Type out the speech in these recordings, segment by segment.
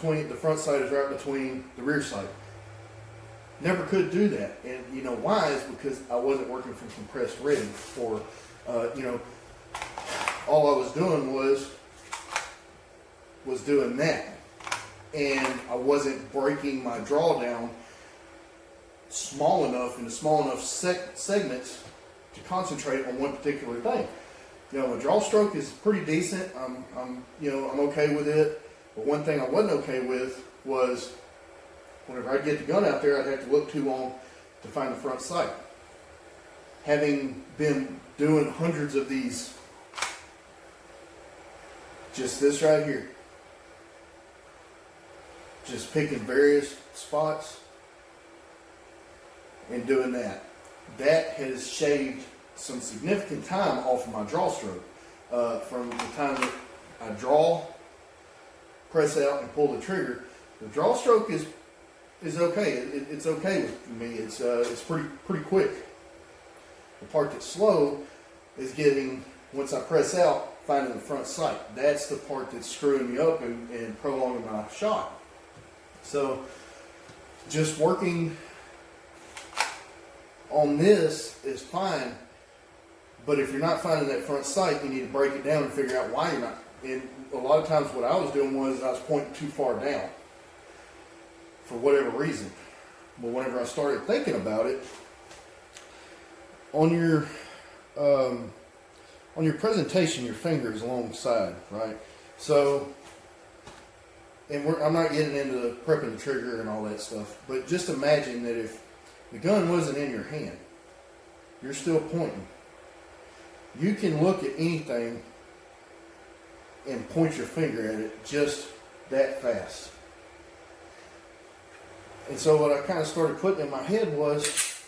between, the front sight is right between the rear sight. Never could do that. And you know why? Is because I wasn't working from compressed ready, or, you know, all I was doing was doing that. And I wasn't breaking my drawdown small enough into small enough segments to concentrate on one particular thing. You know, my draw stroke is pretty decent. I'm okay with it. But one thing I wasn't okay with was whenever I'd get the gun out there, I'd have to look too long to find the front sight. Having been doing hundreds of these, just this right here, just picking various spots and doing that. That has shaved some significant time off of my draw stroke. From the time that I draw, press out, and pull the trigger, the draw stroke is okay. It's okay with me. It's pretty quick. The part that's slow is getting, once I press out, finding the front sight. That's the part that's screwing me up and prolonging my shot. So just working on this is fine, but if you're not finding that front sight, you need to break it down and figure out why you're not. And a lot of times what I was doing was I was pointing too far down for whatever reason. But whenever I started thinking about it, on your presentation, your finger is alongside, right? So, and I'm not getting into prepping the trigger and all that stuff, but just imagine that if the gun wasn't in your hand, you're still pointing. You can look at anything and point your finger at it just that fast. And so what I kind of started putting in my head was,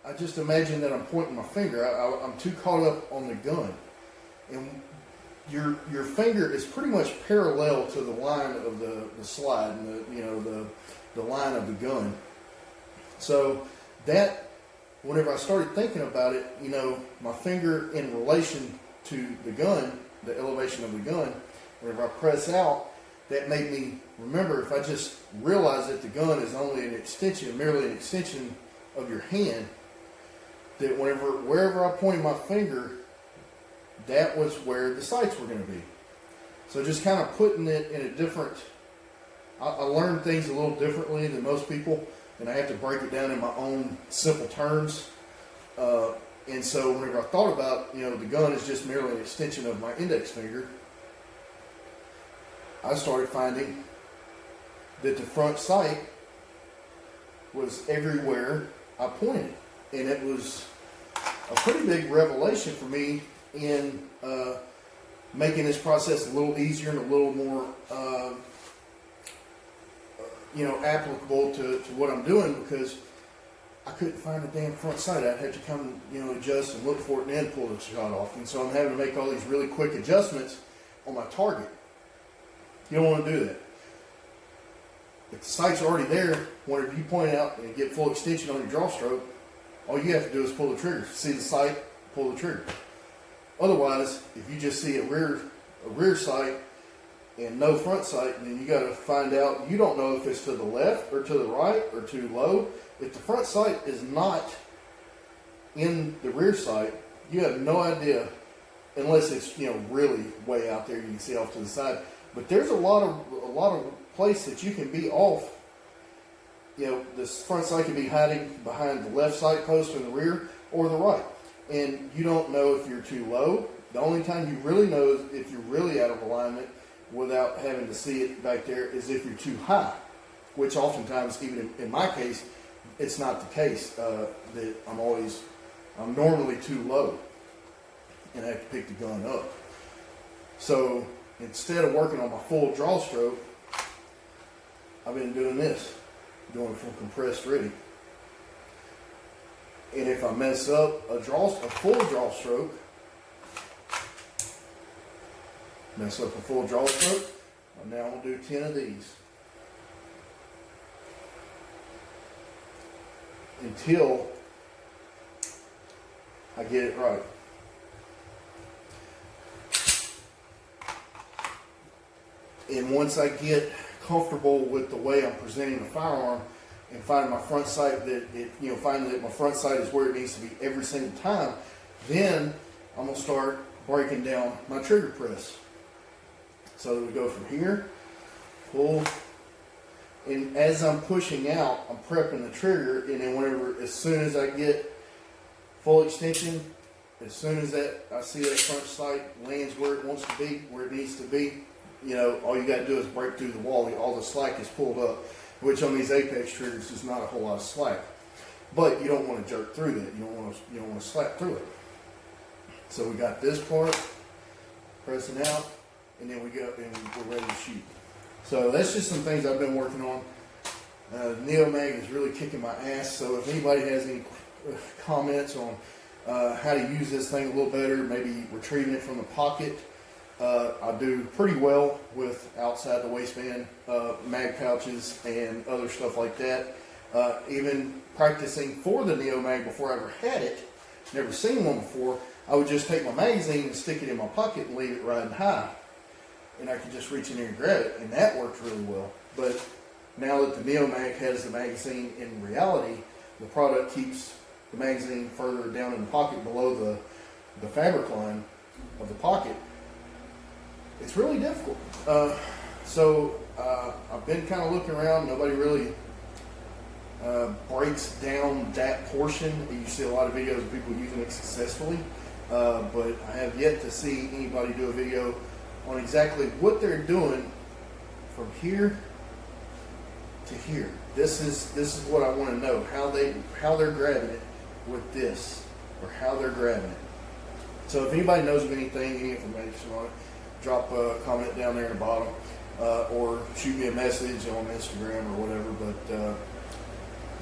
I just imagine that I'm pointing my finger. I'm too caught up on the gun. And your finger is pretty much parallel to the line of the slide and the line of the gun. So that, whenever I started thinking about it, you know, my finger in relation to the gun, the elevation of the gun, whenever I press out, that made me remember, if I just realize that the gun is only an extension, merely an extension of your hand, that wherever I pointed my finger, that was where the sights were going to be. So just kind of putting it in a different, I learned things a little differently than most people, and I have to break it down in my own simple terms. And so whenever I thought about, you know, the gun is just merely an extension of my index finger, I started finding that the front sight was everywhere I pointed. And it was a pretty big revelation for me in making this process a little easier and a little more, applicable to what I'm doing, because I couldn't find the damn front sight. I'd have to come, adjust and look for it and then pull the shot off. And so I'm having to make all these really quick adjustments on my target. You don't want to do that. If the sight's already there, whenever you point it out and get full extension on your draw stroke, all you have to do is pull the trigger. See the sight, pull the trigger. Otherwise, if you just see a rear sight and no front sight, then you got to find out. You don't know if it's to the left or to the right or too low. If the front sight is not in the rear sight, you have no idea, unless it's really way out there. You can see off to the side. But there's a lot of place that you can be off. This front sight can be hiding behind the left sight post in the rear or the right. And you don't know if you're too low. The only time you really know is if you're really out of alignment without having to see it back there is if you're too high, which oftentimes, even in my case, it's not the case. That I'm normally too low and I have to pick the gun up. So instead of working on my full draw stroke, I've been doing this, going from compressed ready. And if I mess up a full draw stroke, now I'm going to do 10 of these until I get it right. And once I get comfortable with the way I'm presenting the firearm and finding my front sight finding that my front sight is where it needs to be every single time, then I'm gonna start breaking down my trigger press. So we go from here, pull, and as I'm pushing out, I'm prepping the trigger, and then as soon as I get full extension, as soon as I see that front sight lands where it wants to be, where it needs to be, all you got to do is break through the wall. All the slack is pulled up, which on these Apex triggers is not a whole lot of slack. But you don't want to jerk through that. You don't want to slap through it. So we got this part pressing out, and then we go and we're ready to shoot. So that's just some things I've been working on. Neomag is really kicking my ass. So if anybody has any comments on how to use this thing a little better, maybe retrieving it from the pocket. I do pretty well with outside the waistband mag pouches and other stuff like that. Even practicing for the Neomag before I ever had it, never seen one before, I would just take my magazine and stick it in my pocket and leave it riding high. And I could just reach in there and grab it, and that worked really well. But now that the Neomag has the magazine in reality, the product keeps the magazine further down in the pocket below the fabric line of the pocket. It's really difficult. So I've been kind of looking around. Nobody really breaks down that portion. You see a lot of videos of people using it successfully, but I have yet to see anybody do a video on exactly what they're doing from here to here. This is what I want to know, how they're grabbing it with this, or how they're grabbing it. So if anybody knows of anything, any information on it, drop a comment down there in the bottom, or shoot me a message on Instagram or whatever. But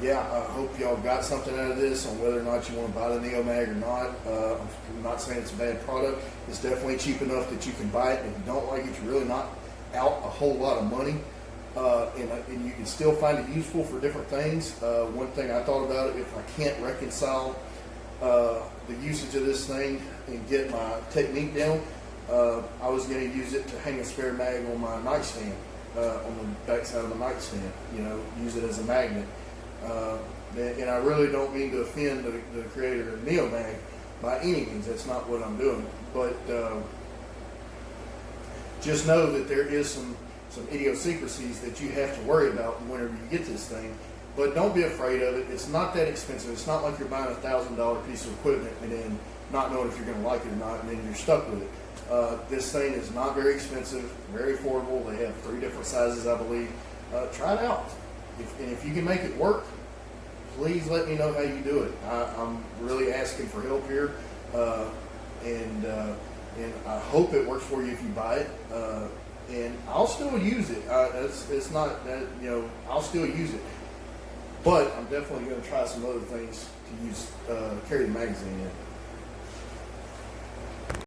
yeah, I hope y'all got something out of this on whether or not you want to buy the Neomag or not. I'm not saying it's a bad product. It's definitely cheap enough that you can buy it. If you don't like it, you're really not out a whole lot of money. And you can still find it useful for different things. One thing I thought about it, if I can't reconcile the usage of this thing and get my technique down, I was going to use it to hang a spare mag on my nightstand, on the back side of the nightstand. Use it as a magnet. And I really don't mean to offend the creator of Neomag by any means. That's not what I'm doing. But just know that there is some idiosyncrasies that you have to worry about whenever you get this thing. But don't be afraid of it. It's not that expensive. It's not like you're buying $1,000 piece of equipment and then not knowing if you're going to like it or not, and then you're stuck with it. This thing is not very expensive, very affordable. They have 3 different sizes, I believe. Try it out. If you can make it work, please let me know how you do it. I'm really asking for help here, and I hope it works for you if you buy it. And I'll still use it. It's not that, I'll still use it. But I'm definitely going to try some other things to use, carry the magazine in.